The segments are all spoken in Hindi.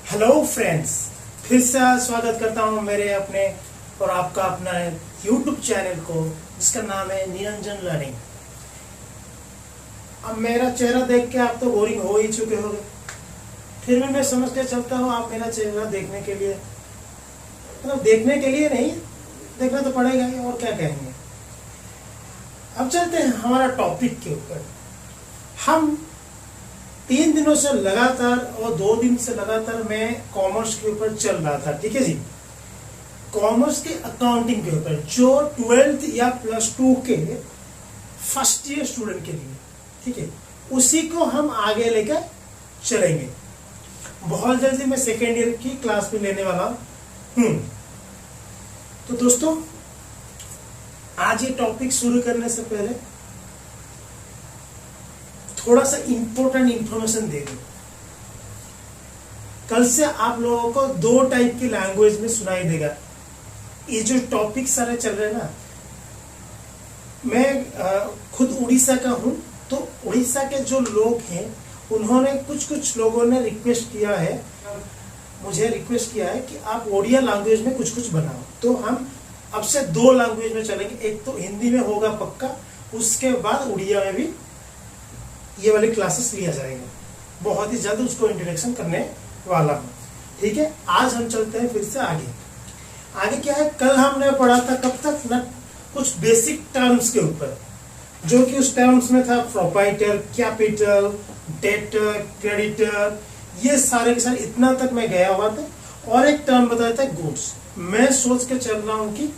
हेलो फ्रेंड्स, फिर से स्वागत करता हूं मेरे अपने और आपका अपना YouTube चैनल को, जिसका नाम है निरंजन लर्निंग। अब मेरा चेहरा देख के आप तो बोरिंग हो ही चुके होंगे, फिर भी मैं समझ के चलता हूं आप मेरा चेहरा देखने के लिए, मतलब देखने के लिए नहीं, देखना तो पड़ेगा ही, और क्या कहेंगे। अब चलते हैं हमारा टॉपिक के ऊपर। हम 3 दिनों से लगातार और 2 दिन से लगातार मैं कॉमर्स के ऊपर चल रहा था, ठीक है जी। कॉमर्स के अकाउंटिंग के ऊपर, जो 12th या +2 के फर्स्ट ईयर स्टूडेंट के लिए, ठीक है, उसी को हम आगे लेकर चलेंगे। बहुत जल्दी मैं सेकेंड ईयर की क्लास में लेने वाला हूं। तो दोस्तों, आज ये टॉपिक शुरू करने से पहले थोड़ा सा इंपॉर्टेंट इंफॉर्मेशन दे दूं। कल से आप लोगों को 2 टाइप की लैंग्वेज में सुनाई देगा। ये जो टॉपिक सारे चल रहे हैं ना, मैं खुद उड़ीसा का हूं, तो उड़ीसा के जो लोग हैं उन्होंने कुछ लोगों ने रिक्वेस्ट किया है, मुझे रिक्वेस्ट किया है कि आप ओडिया लैंग्वेज में कुछ बनाओ। तो हम अब से 2 लैंग्वेज में चलेंगे। एक तो हिंदी में होगा पक्का, उसके बाद उड़िया में भी ये वाली क्लासेस लिया जाएगा। बहुत ही जल्द उसको इंट्रोडक्शन करने वाला हूँ, ठीक है। आज हम चलते हैं फिर से आगे क्या है। कल हमने पढ़ा था कब तक ना, कुछ बेसिक टर्म्स के ऊपर, जो कि उस टर्म्स में था प्रोप्राइटर, कैपिटल, डेटर, क्रेडिटर, ये सारे के सारे इतना तक मैं गया हुआ था। और एक टर्म बताया था गुड्स। मैं सोच के चल रहा हूँ कि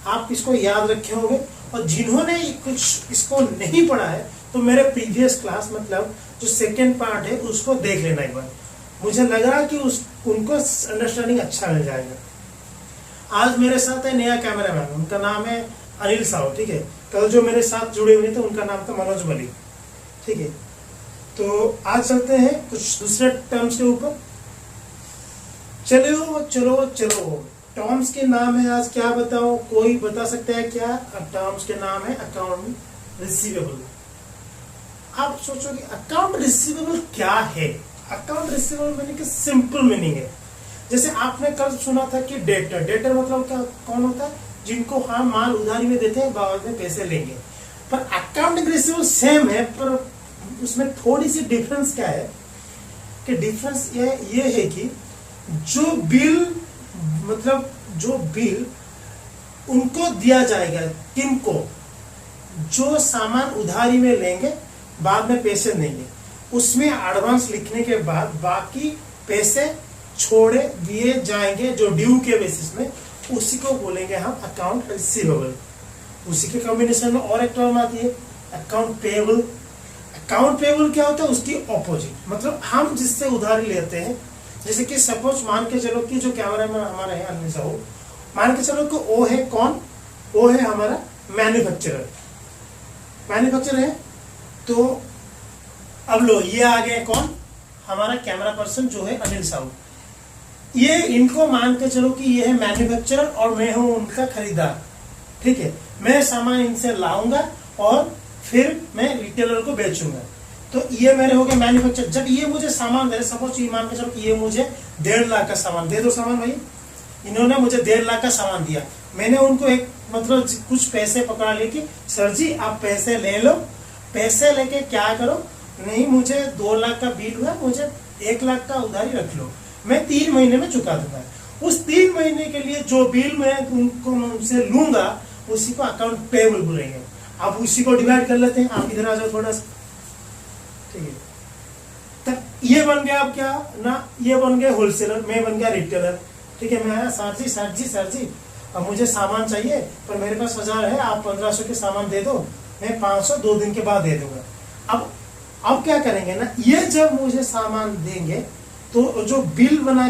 आप इसको याद रखे होंगे, और जिन्होंने कुछ इसको नहीं पढ़ा है तो मेरे प्रीवियस क्लास, मतलब जो सेकेंड पार्ट है, उसको देख लेना एक बार। मुझे लगा कि उनको अंडरस्टैंडिंग अच्छा मिल जाएगा। आज मेरे साथ है नया कैमरामैन, उनका नाम है अनिल साहू, ठीक है। कल जो मेरे साथ जुड़े हुए थे उनका नाम था मनोज मलिक, ठीक है। तो आज चलते हैं कुछ दूसरे टर्म्स के ऊपर। चलो टर्म्स के नाम है आज, क्या बताओ, कोई बता सकता है क्या? टर्म्स के नाम है अकाउंट रिसीवेबल। आप सोचोगे अकाउंट रिसीवेबल क्या है? अकाउंट रिसीवेबल मीनिंग की सिंपल मीनिंग है, जैसे आपने कल सुना था कि डेटर मतलब क्या, कौन होता है? जिनको हम माल उधारी में देते हैं, बाद में पैसे लेंगे। पर अकाउंटिंग रिसीवेबल सेम है, पर उसमें थोड़ी सी डिफरेंस क्या है कि डिफरेंस ये है कि जो बिल, मतलब जो बिल उनको दिया जाएगा, किनको? जो सामान उधारी में लेंगे, बाद में पैसे देंगे, उसमें एडवांस लिखने के बाद बाकी पैसे छोड़े दिए जाएंगे जो ड्यू के बेसिस में, उसी को बोलेंगे हम अकाउंट रिसीवेबल। उसी के कॉम्बिनेशन में और एक टर्म आती है अकाउंट पेएबल। अकाउंट पेएबल क्या होता है? उसकी ऑपोजिट, मतलब हम जिससे उधारी लेते हैं, जैसे कि सपोज मान के चलो कि जो कैमरामैन हमारा है अनिल साहू, मान के चलो कि वो है कौन? वो है हमारा मैन्युफैक्चरर है। तो अब लो, ये आ गए कौन? हमारा कैमरा पर्सन जो है अनिल साहू। ये इनको मान के चलो कि ये है मैन्युफैक्चरर और मैं हूं उनका खरीदार, ठीक है। मैं सामान इनसे लाऊंगा और फिर मैं रिटेलर को बेचूंगा। तो ये मेरे हो गए मैन्युफैक्चरर। जब ये मुझे सामान दे, सपोज ये मान के चलो कि ये मुझे 1.5 लाख का सामान दे दो। सामान भाई, इन्होंने मुझे 1.5 लाख का सामान दिया, मैंने उनको एक मतलब कुछ पैसे पकड़ा लिए कि सर जी आप पैसे ले लो। पैसे लेके क्या करो? नहीं, मुझे 2 लाख का बिल हुआ, मुझे 1 लाख का उधारी रख लो, मैं 3 महीने में चुका दूंगा। उस 3 महीने के लिए जो बिल मैं उनसे लूंगा, उसी को अकाउंट पेएबल बोलेंगे। अब उसी को डिवाइड कर लेते हैं। आप इधर आ जाओ थोड़ा सा, ठीक है। तब ये बन गया अब क्या ना, ये बन गया होलसेलर, मैं बन गया रिटेलर, ठीक है। मैं सर जी अब मुझे सामान चाहिए, पर मेरे पास 1000 है, आप 1500 के सामान दे दो, मैं 500 2 दिन के बाद दे दूंगा। अब क्या करेंगे ना, ये जब मुझे सामान देंगे तो जो बिल बना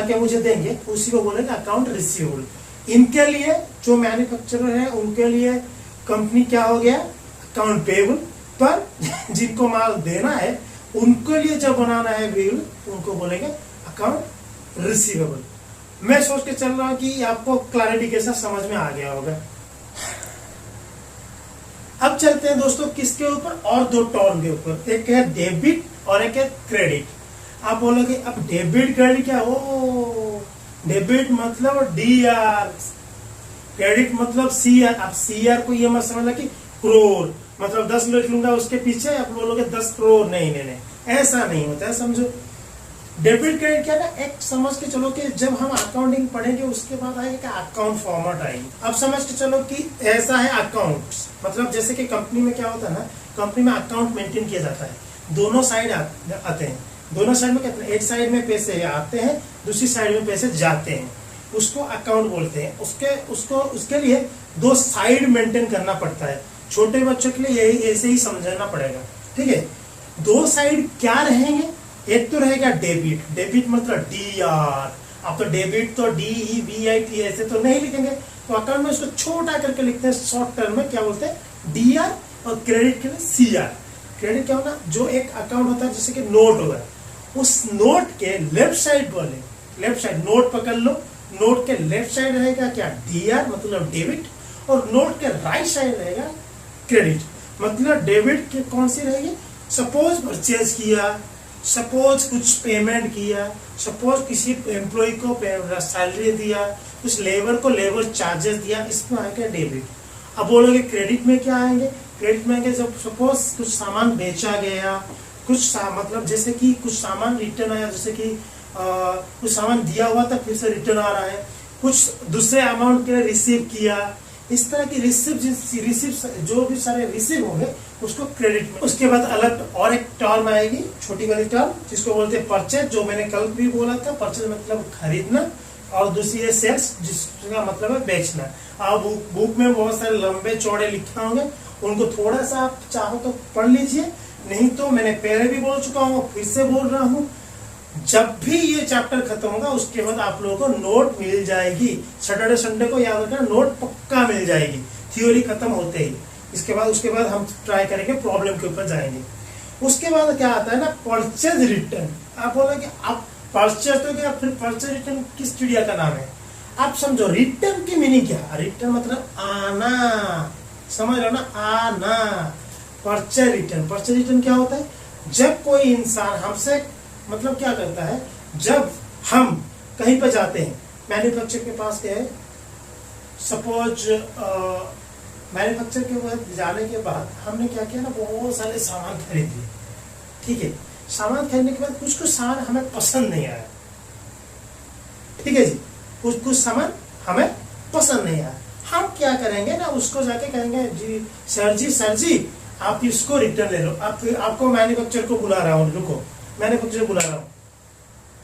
के मुझे देंगे, उसी को बोलेंगे अकाउंट रिसीवेबल। इनके लिए जो मैन्युफैक्चरर है उनके लिए कंपनी क्या हो गया? Account payable. पर जिनको माल देना है उनके लिए जब बनाना है बिल, उनको बोलेंगे अकाउंट रिसीवेबल। मैं सोच के चल रहा हूं कि आपको क्लैरिटी के साथ समझ में आ गया होगा। अब चलते हैं दोस्तों किसके ऊपर? और 2 टर्म के ऊपर, एक है डेबिट और एक है क्रेडिट। आप बोलोगे अब डेबिट क्रेडिट क्या, ओ डेबिट मतलब DR, क्रेडिट मतलब CR। अब CR को ये मत समझना कि करोड़, मतलब 10 लिख लूंगा उसके पीछे आप बोलोगे 10 करोड़, नहीं नहीं नहीं, ऐसा नहीं होता है, समझो। डेबिट क्रेडिट क्या ना, एक समझ के चलो कि जब हम अकाउंटिंग पढ़ेंगे उसके बाद आएगा क्या, अकाउंट फॉर्मेट आएगी। अब समझ के चलो कि ऐसा है अकाउंट, मतलब जैसे कि कंपनी में क्या होता है ना, कंपनी में अकाउंट मेंटेन किया जाता है, दोनों साइड आते हैं, दोनों साइड में कहते हैं, एक साइड में पैसे आते हैं, दूसरी साइड में पैसे जाते हैं, उसको अकाउंट बोलते हैं। उसके लिए दो साइड मेंटेन करना पड़ता है। छोटे बच्चों के लिए यही ऐसे ही समझना पड़ेगा, ठीक है। दो साइड क्या रहेंगे, एक तो रहेगा डेबिट, डेबिट मतलब DR। अब तो डेबिट तो DEBIT ऐसे तो नहीं लिखेंगे, तो अकाउंट में उसको छोटा करके लिखते हैं, शॉर्ट टर्म में क्या बोलते हैं DR, और क्रेडिट के लिए CR। क्रेडिट क्या होना, जो एक अकाउंट होता है जैसे कि नोट होगा, उस नोट के लेफ्ट साइड बोले, लेफ्ट साइड नोट पकड़ लो, नोट के लेफ्ट साइड रहेगा क्या DR मतलब डेबिट, और नोट के राइट साइड रहेगा क्रेडिट मतलब डेबिट के कौन सी रहेगी, सपोज परचेज किया, सपोज कुछ पेमेंट किया, सपोज किसी एम्प्लॉय को सैलरी दिया, कुछ लेबर को लेबर चार्जेस दिया, इसमें आएगा डेबिट। अब बोलोगे क्रेडिट में क्या आएंगे, क्रेडिट में आएंगे जब सपोज कुछ सामान बेचा गया, कुछ मतलब जैसे कि कुछ सामान रिटर्न आया, जैसे कि कुछ सामान दिया हुआ था फिर से रिटर्न आ रहा है, कुछ दूसरे अमाउंट के लिए रिसीव किया, इस तरह की रिसीव जो भी सारे रिसीव होंगे उसको क्रेडिट में। उसके बाद अलग और एक टर्म आएगी, छोटी वाली टर्म, जिसको बोलते हैं परचेज, जो मैंने कल भी बोला था, परचेज मतलब खरीदना, और दूसरी है सेल्स, जिसका मतलब है बेचना। आप बुक में बहुत सारे लंबे चौड़े लिखे होंगे, उनको थोड़ा सा आप चाहो तो पढ़ लीजिए, नहीं तो मैंने पहले भी बोल चुका हूँ, फिर से बोल रहा हूँ, जब भी ये चैप्टर खत्म होगा उसके बाद आप लोगों को नोट मिल जाएगी। सैटरडे संडे को याद रखना, नोट पक्का मिल जाएगी थ्योरी खत्म होते ही। उसके बाद हम ट्राई करेंगे, प्रॉब्लम के ऊपर जाएंगे। उसके बाद क्या आता है ना, परचेज रिटर्न। आप बोलो कि आप परचेज तो क्या, फिर परचेज रिटर्न किस चिड़िया का नाम है, आप समझो। रिटर्न की मीनिंग क्या, रिटर्न मतलब आना, समझ लो ना, आना। परचेज रिटर्न क्या होता है, जब कोई इंसान हमसे मतलब क्या करता है, जब हम कहीं पर जाते हैं, मैन्युफैक्चर के पास गए, सपोज मैन्युफैक्चर के पास जाने के बाद हमने क्या किया ना, बहुत सारे सामान खरीद लिए, ठीक है। सामान खरीदने के बाद कुछ सामान हमें पसंद नहीं आया, ठीक है जी, कुछ सामान हमें पसंद नहीं आया। हम क्या करेंगे ना, उसको जाके कहेंगे जी सर जी आप इसको रिटर्न ले लो। आपको मैन्युफैक्चर को बुला रहा हूँ, रुको, मैन्युफैक्चर बुला रहा हूँ।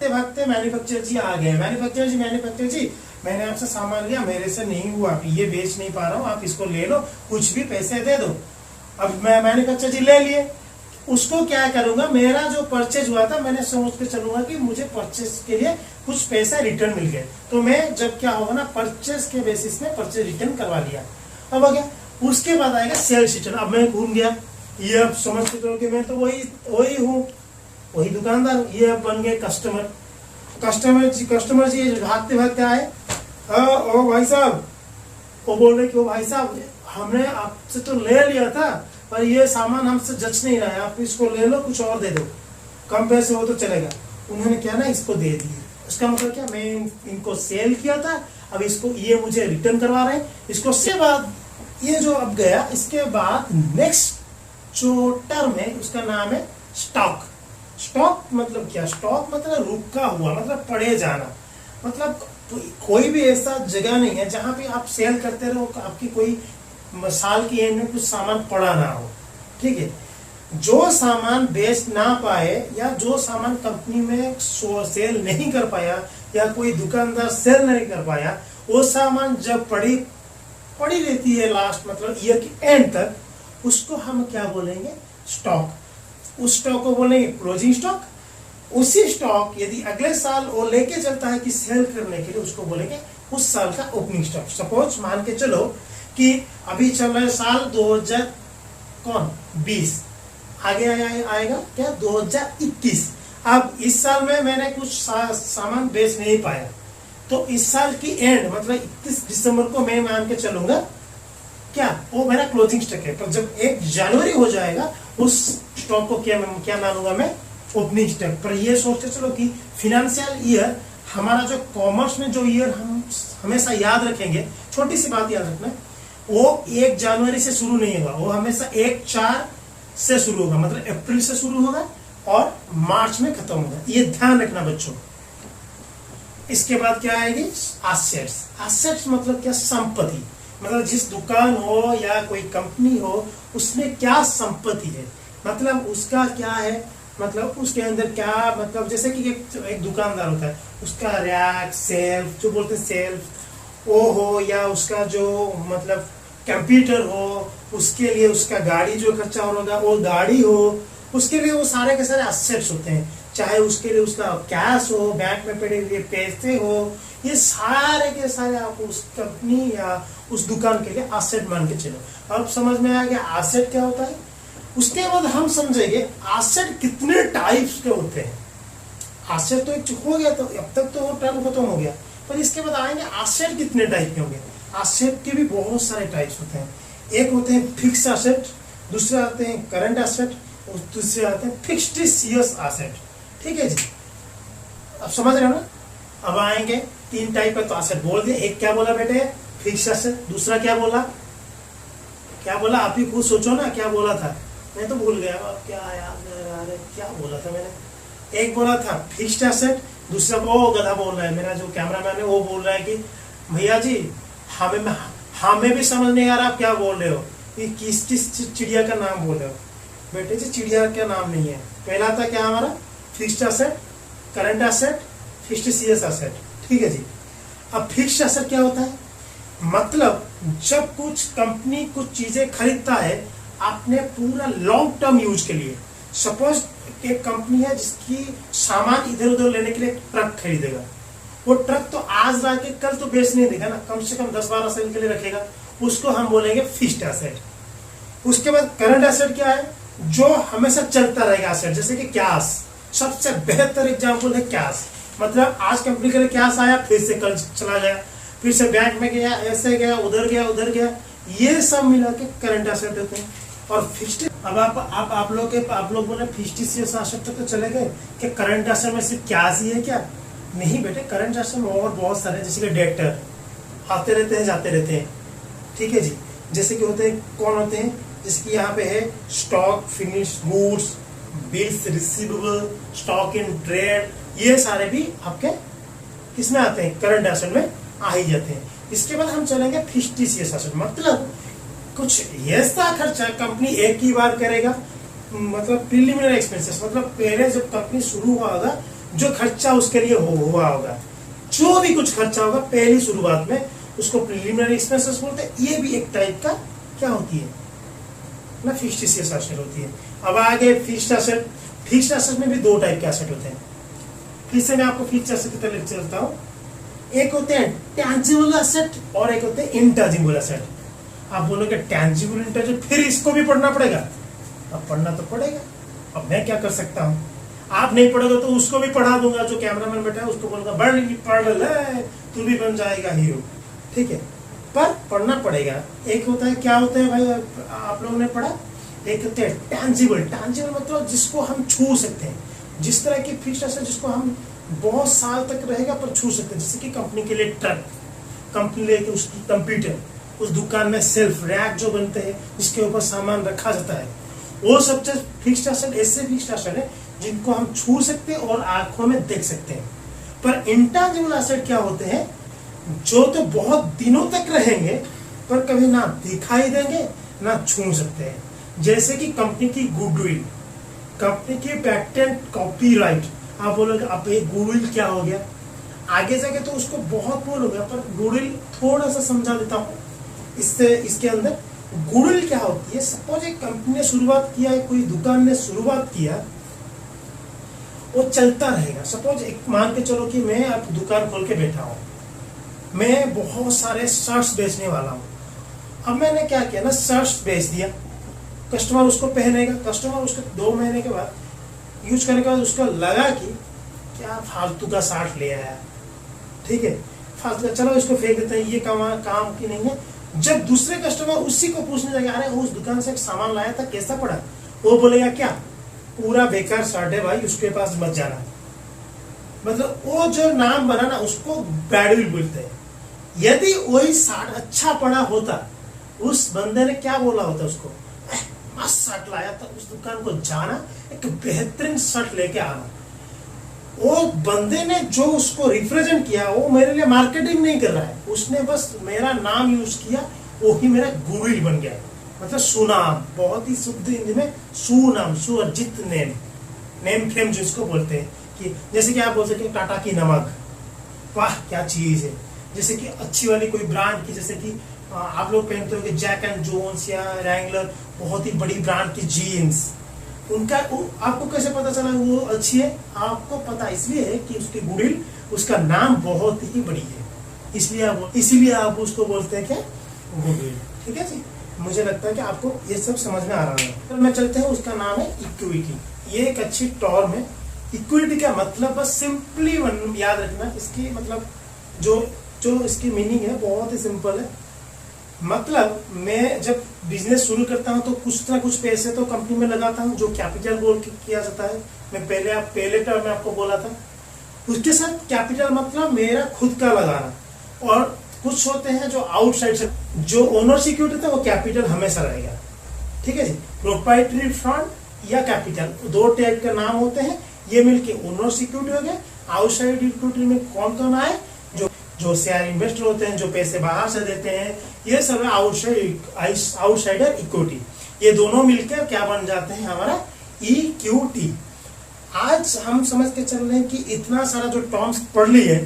भागते मैन्युफैक्चर जी आ गए, मैन्युफैक्चर जी मैंने आपसे सामान लिया, मेरे से नहीं हुआ, ये बेच नहीं पा रहा हूँ, आप इसको ले लो, कुछ भी पैसे दे दो। अब मैं मैन्युफैक्चर जी ले लिए, उसको क्या करूंगा, मेरा जो परचेज हुआ था मैंने सोच के चलूंगा कि मुझे परचेज के लिए कुछ पैसा रिटर्न मिल गए, तो मैं जब क्या होगा ना, परचेज के बेसिस में परचेज रिटर्न करवा लिया। अब आ गया, उसके बाद आएगा सेल्स रिटर्न। अब मैं घूम गया, ये अब समझ के चलो कि मैं तो वही हूँ, वही दुकानदार, ये अब बन गए कस्टमर जी भागते भागते आए, ओ भाई साहब, वो बोल रहे कि ओ भाई साहब हमने आपसे तो ले लिया था, पर ये सामान हमसे जच नहीं रहा है, आप इसको ले लो, कुछ और दे दो, कम पैसे हो तो चलेगा। उन्होंने क्या ना, इसको दे दिए। उसका मतलब क्या, मैं इनको सेल किया था, अब इसको ये मुझे रिटर्न करवा रहे हैं इसको। से बाद ये जो अब गया, इसके बाद नेक्स्ट जो टर्म है उसका नाम है स्टॉक। स्टॉक मतलब क्या, स्टॉक मतलब रुका हुआ, मतलब पड़े जाना, मतलब कोई भी ऐसा जगह नहीं है जहां पे आप सेल करते रहो, आपकी कोई साल की एंड में कुछ सामान पड़ा ना हो, ठीक है। जो सामान बेच ना पाए, या जो सामान कंपनी में सेल नहीं कर पाया, या कोई दुकानदार सेल नहीं कर पाया, वो सामान जब पड़ी रहती है लास्ट मतलब ईयर की एंड तक, उसको हम क्या बोलेंगे, स्टॉक। उस स्टॉक को बोलेंगे क्लोजिंग स्टॉक। उसी स्टॉक यदि अगले साल वो लेके चलता है कि सेल करने के लिए, उसको बोलेंगे उस साल का ओपनिंग स्टॉक। सपोज मान के चलो कि अभी चल रहा है साल 2020, आगे आएगा क्या 2021। अब इस साल में मैंने कुछ सामान बेच नहीं पाया, तो इस साल की एंड मतलब 31 दिसंबर को मैं मान के चलूंगा क्या, वो मेरा क्लोजिंग स्टॉक है। पर जब 1 जनवरी हो जाएगा, उस स्टॉक को क्या मानूंगा मैं, ओपनिंग स्टॉक। पर ये सोचते चलो कि फिनेंशियल ईयर, हमारा जो कॉमर्स में जो ईयर हम हमेशा याद रखेंगे, छोटी सी बात याद रखना, वो 1 जनवरी से शुरू नहीं होगा, वो हमेशा 1/4 से शुरू होगा, मतलब अप्रैल से शुरू होगा और मार्च में खत्म होगा। ये ध्यान रखना बच्चों। इसके बाद क्या आएगी? एसेट्स। एसेट्स मतलब क्या? संपत्ति। मतलब जिस दुकान हो या कोई कंपनी हो, उसमें क्या संपत्ति है, मतलब उसका क्या है, मतलब उसके अंदर क्या, मतलब जैसे कि एक दुकानदार होता है, उसका रैक, सेल्फ जो बोलते हैं सेल्फ, वो हो, या उसका जो मतलब कंप्यूटर हो, उसके लिए उसका गाड़ी जो खर्चा होगा वो गाड़ी हो, उसके लिए वो सारे के सारे एसेट्स होते हैं। चाहे उसके लिए उसका कैश हो, बैंक में पड़े हुए पैसे हो, ये सारे के सारे आप उस कंपनी या उस दुकान के लिए एसेट मान के चलो। अब समझ में आ गया एसेट क्या होता है। उसके बाद हम समझेंगे एसेट कितने टाइप्स के होते हैं। एसेट तो एक हो गया, तो अब तक तो वो टर्म खत्म हो गया, पर इसके बाद आएंगे एसेट कितने टाइप के होंगे। एसेट के भी बहुत सारे टाइप्स होते हैं। एक होते हैं फिक्स एसेट, दूसरे आते हैं करंट एसेट, और दूसरे आते हैं फिक्स्टिशियस एसेट। ठीक है जी, अब समझ रहे हो ना। अब आएंगे 3 टाइप का तो एसेट बोल दिए। एक क्या बोला बेटे? Fix asset. दूसरा क्या बोला? क्या बोला? आप ही खुद सोचो ना, क्या बोला था, मैं तो भूल गया। अब क्या याद, अरे क्या बोला था मैंने? एक बोला था फिक्स्ड एसेट, दूसरा वो गधा बोल रहा है, मेरा जो कैमरामैन है वो बोल रहा है कि भैया जी हमें भी समझ नहीं आ रहा आप क्या बोल रहे हो, कि किस चिड़िया का नाम बोल रहे हो। बेटे जी चिड़िया का नाम नहीं है। पहला था क्या हमारा? Fixed asset, current asset, fictitious asset. ठीक है जी। अब फिक्स्ड एसेट क्या होता है? मतलब जब कुछ कंपनी कुछ चीजें खरीदता है अपने पूरा लॉन्ग टर्म यूज के लिए। सपोज एक कंपनी है जिसकी सामान इधर उधर लेने के लिए ट्रक खरीदेगा, वो ट्रक तो आज ला के कल तो बेच नहीं देगा ना, कम से कम 10-12 साल के लिए रखेगा, उसको हम बोलेंगे फिक्स्ड एसेट। उसके बाद करंट एसेट क्या है? जो हमेशा चलता रहेगा एसेट, जैसे कि कैश। सबसे बेहतर एग्जांपल है कैश। मतलब आज कंपनी के लिए कैश आया, फिर से कल चला गया, फिर से बैंक में गया, ऐसे गया, उधर गया, ये सब मिला के करंट एसेट होते हैं। और फिक्स्ड, अब आप लोग बोले फिक्स्टिशियस एसेट तक तो चले गए कि करंट एसेट में सिर्फ कैश ही है क्या? नहीं बेटे, करंट एसेट में और बहुत सारे, जैसे कि डेटर आते रहते हैं जाते रहते हैं। ठीक है जी। जैसे कि होते हैं, कौन होते हैं? जैसे कि यहाँ पे है stock, finish goods, bills receivable, stock in trade, ये सारे भी आपके किसमें आते हैं? करंट एसेट में आ ही जाते हैं। इसके बाद हम चलेंगे फिक्स्टिशियस एसेट। मतलब कुछ ऐसा खर्चा कंपनी एक ही बार करेगा, मतलब प्रीलिमिनरी एक्सपेंसेस, मतलब पहले जब कंपनी शुरू हुआ होगा जो खर्चा उसके लिए हुआ होगा, जो भी कुछ खर्चा होगा पहली शुरुआत में, उसको प्रीलिमिनरी एक्सपेंसेस बोलते हैं। ये भी एक टाइप का क्या होती है ना, फिक्स्टिशियस एसेट होती है। अब आगे फिक्स्ड एसेट। फिक्स्ड एसेट में भी 2 टाइप के एसेट होते हैं। फिर से मैं आपको फिक्स्ड एसेट की तरफ चलता हूँ। एक होते हैं टैंजिबल एसेट और एक होते हैं इंटैंजिबल एसेट। आप बोलोगे टैंजिबल, इंटैंजिबल, फिर इसको भी पढ़ना पड़ेगा। अब पढ़ना तो पड़ेगा, अब मैं क्या कर सकता हूँ? आप नहीं पढ़ोगे तो उसको भी पढ़ा दूंगा, जो कैमरामैन बैठा है उसको बोलूंगा पढ़ ले, तू भी बन जाएगा हीरो। ठीक है, पर पढ़ना पड़ेगा। एक होता है, क्या होता है भाई आप लोगों ने पढ़ा? एक होते हैं टैंजिबल। टैंजिबल मतलब जिसको हम छू सकते हैं, जिस तरह की फिक्स्ड एसेट जिसको हम बहुत साल तक रहेगा पर छू सकते हैं। जैसे कि कंपनी के लिए ट्रक, कंपनी लेके उसकी कंप्यूटर, उस दुकान में सेल्फ, रैक जो बनते हैं जिसके ऊपर सामान रखा जाता है, वो सब चीज फिक्स्ड एसेट। ऐसे फिक्स्ड एसेट है जिनको हम छू सकते हैं और आंखों में देख सकते हैं। पर इंटैंजिबल एसेट क्या होते हैं? जो तो बहुत दिनों तक रहेंगे पर कभी ना दिखाई देंगे ना छू सकते हैं। जैसे कि कंपनी की गुडविल, कंपनी की पेटेंट, कॉपीराइट। आप बोलोगे अब ये गुडविल क्या हो गया? आगे जाके तो उसको बहुत बोल हो गया, पर गुडविल थोड़ा सा समझा देता हूँ। इसके अंदर गुडविल क्या होती है? सपोज एक कंपनी ने शुरुआत किया है, कोई दुकान ने शुरुआत किया, वो चलता रहेगा। सपोज एक मान के चलो कि मैं अब दुकान खोल के बैठा हूँ, मैं बहुत सारे शर्ट्स बेचने वाला हूँ। अब मैंने क्या किया ना, शर्ट्स बेच दिया, कस्टमर उसको पहनेगा, कस्टमर उसको 2 महीने के बाद यूज करने के बाद उसको लगा कि क्या फालतू का शर्ट ले आया। ठीक है, फालतू का, चलो इसको फेंक देते हैं, ये काम की नहीं है। जब दूसरे कस्टमर उसी को पूछने लगे, अरे उस दुकान से एक सामान लाया था कैसा पड़ा, वो बोलेगा क्या? पूरा बेकार शर्ट है भाई, उसके पास मत जाना। मतलब वो जो नाम बना ना उसको बैडविल बोलते हैं। यदि वही शर्ट अच्छा पड़ा होता, उस बंदे ने क्या बोला होता उसको, मस्त शर्ट लाया था, उस दुकान को जाना, एक बेहतरीन शर्ट लेके आना। वो बंदे ने जो उसको रिप्रेजेंट किया, वो मेरे लिए मार्केटिंग नहीं कर रहा है, उसने बस मेरा नाम यूज किया, वो ही मेरा गुडविल बन गया। मतलब सुनाम, बहुत ही शुद्ध हिंदी में सुनाम, सुअर्जित नेम, नेम फेम जिसको बोलते हैं। कि जैसे कि आप बोल सकते हैं टाटा की नमक, वाह क्या चीज है। जैसे कि अच्छी वाली कोई ब्रांड की, जैसे कि आप लोग पहनते हो कि जैक एंड जोन्स या रैंगलर, बहुत ही बड़ी ब्रांड की जीन्स, उनका आपको कैसे पता चला वो अच्छी है? आपको पता इसलिए है कि उसकी गुडविल, उसका नाम बहुत ही बड़ी है, इसलिए आप उसको बोलते हैं क्या, गुडविल। ठीक है जी, मुझे लगता है कि आपको ये सब समझ में आ रहा है। तो मैं चलते हैं, उसका नाम है इक्विटी। ये एक अच्छी टर्म है। इक्विटी का मतलब बस सिंपली याद रखना, इसकी मतलब जो इसकी मीनिंग है बहुत ही सिंपल है। मतलब मैं जब बिजनेस शुरू करता हूं तो कुछ ना कुछ पैसे तो कंपनी में लगाता हूं, जो कैपिटल बोल किया जाता है। मैं पहले टर्म में आपको बोला था। उसके साथ कैपिटल मतलब मेरा खुद का लगाना, और कुछ होते हैं जो आउटसाइड से, जो ओनर सिक्योरिटी था वो कैपिटल हमेशा रहेगा। ठीक है जी, प्रोप्राइटरी फंड या कैपिटल, दो टाइप के नाम होते हैं। ये मिलके ओनर सिक्योरिटी हो गया। आउटसाइड इक्विटी में कौन कौन आए, जो शेयर इन्वेस्टर होते हैं, जो पैसे बाहर से देते हैं, ये सब है आउटसाइडर इक्विटी। ये दोनों मिलकर क्या बन जाते हैं, हमारा इक्विटी। आज हम समझ के चल रहे हैं कि इतना सारा जो टर्म्स पढ़ ली है,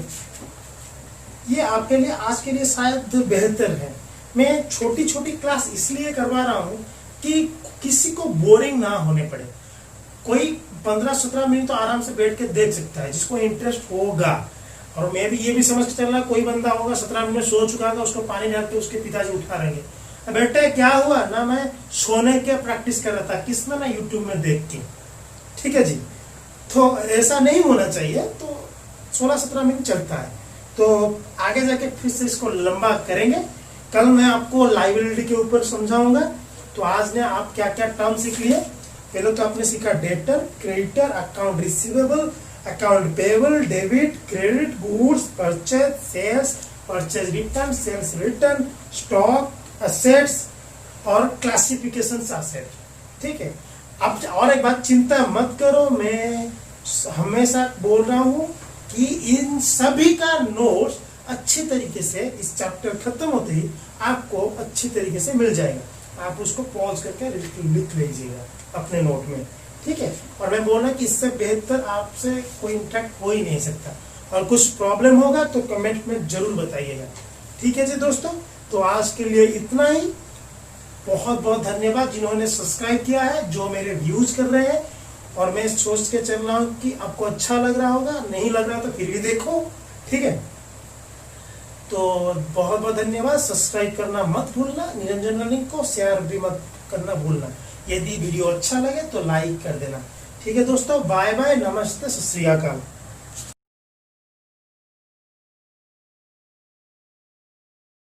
ये आपके लिए आज के लिए शायद बेहतर है। मैं छोटी छोटी क्लास इसलिए करवा रहा हूँ कि किसी को बोरिंग ना होने पड़े। कोई 15-17 मिनट तो आराम से बैठ के देख सकता है, जिसको इंटरेस्ट होगा। और मैं भी ये भी समझ के चल रहा, कोई बंदा होगा 17 मिनट सो चुका था, उसको पानी डाल के उसके पिताजी उठा रहेंगे, बेटे क्या हुआ ना, मैं सोने के प्रैक्टिस कर रहा था, किसमें ना यूट्यूब में देख के। ठीक है जी, तो ऐसा नहीं होना चाहिए। तो 16-17 मिनट चलता है, तो आगे जाके फिर से इसको लंबा करेंगे। कल मैं आपको लायबिलिटी के ऊपर समझाऊंगा। तो आज ने आप क्या क्या टर्म सीख लिए। पहले तो आपने सीखा debtor, creditor, account receivable, account payable, debit, credit, goods purchase, sales, purchase return, sales return, stock, assets और क्लासिफिकेशन असेट। ठीक है, अब और एक बात, चिंता मत करो, मैं हमेशा बोल रहा हूं कि इन सभी का नोट्स अच्छी तरीके से इस चैप्टर खत्म होते ही आपको अच्छी तरीके से मिल जाएगा। आप उसको पॉज करके लिख लीजिएगा अपने नोट में। ठीक है, और मैं बोल रहा कि इससे बेहतर आपसे कोई इंटरेक्ट हो ही नहीं सकता। और कुछ प्रॉब्लम होगा तो कमेंट में जरूर बताइएगा। ठीक है जी दोस्तों, तो आज के लिए इतना ही। बहुत बहुत धन्यवाद जिन्होंने सब्सक्राइब किया है, जो मेरे व्यूज कर रहे हैं। और मैं सोच के चल रहा हूँ कि आपको अच्छा लग रहा होगा, नहीं लग रहा तो फिर भी देखो। ठीक है, तो बहुत बहुत धन्यवाद। सब्सक्राइब करना मत भूलना, निरंजन रनिंग को शेयर भी मत करना भूलना। यदि वीडियो अच्छा लगे तो लाइक कर देना। ठीक है दोस्तों, बाय बाय, नमस्ते, सत श्री अकाल।